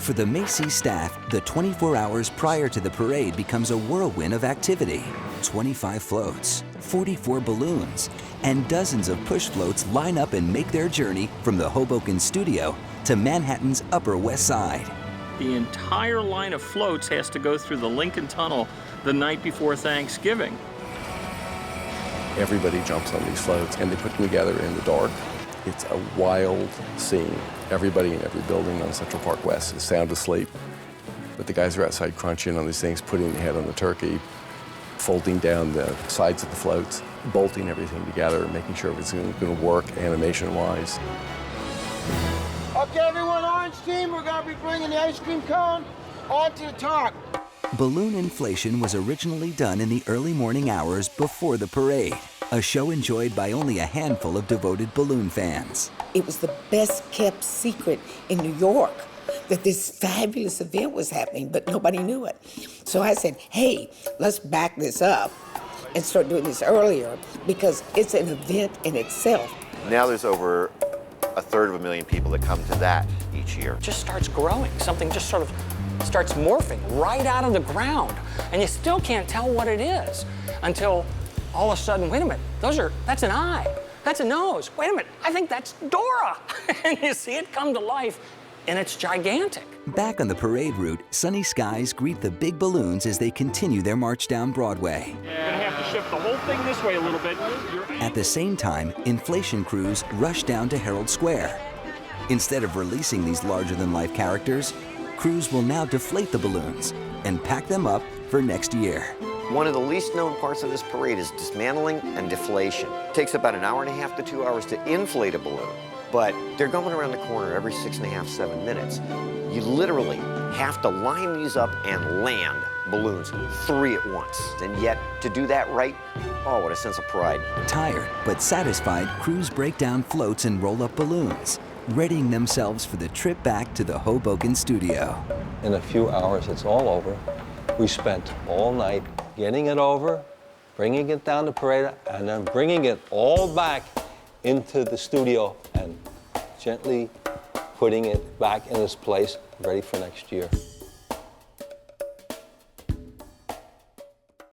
For the MACY'S staff, the 24 hours prior to the parade becomes a whirlwind of activity. 25 floats, 44 balloons, and dozens of push floats line up and make their journey from the Hoboken studio to Manhattan's Upper West Side. The entire line of floats has to go through the Lincoln Tunnel the night before Thanksgiving. Everybody jumps on these floats and they put them together in the dark. It's a wild scene. Everybody in every building on Central Park West is sound asleep. But the guys are outside crunching on these things, putting the head on the turkey, folding down the sides of the floats, bolting everything together, making sure everything's going to work animation-wise. Okay, everyone, orange team, we're going to be bringing the ice cream cone onto the top. Balloon inflation was originally done in the early morning hours before the parade, a show enjoyed by only a handful of devoted balloon fans. It was the best kept secret in New York that this fabulous event was happening, but nobody knew it. So I said, hey, let's back this up and start doing this earlier because it's an event in itself. Now there's over 1/3 people that come to that each year. It just starts growing. Something just sort of starts morphing right out of the ground. And you still can't tell what it is until all of a sudden, wait a minute, that's an eye, that's a nose. Wait a minute, I think that's Dora. And you see it come to life, and it's gigantic. Back on the parade route, sunny skies greet the big balloons as they continue their march down Broadway. You're gonna have to shift the whole thing this way a little bit. At the same time, inflation crews rush down to Herald Square. Instead of releasing these larger-than-life characters, crews will now deflate the balloons and pack them up for next year. One of the least known parts of this parade is dismantling and deflation. It takes about 1.5 to 2 hours to inflate a balloon, but they're going around the corner every 6.5, 7 minutes. You literally have to line these up and land balloons 3 at once. And yet, to do that right, oh, what a sense of pride. Tired but satisfied, crews break down floats and roll up balloons, readying themselves for the trip back to the Hoboken studio. In a few hours, it's all over. We spent all night getting it over, bringing it down the parade, and then bringing it all back into the studio and gently putting it back in its place, ready for next year.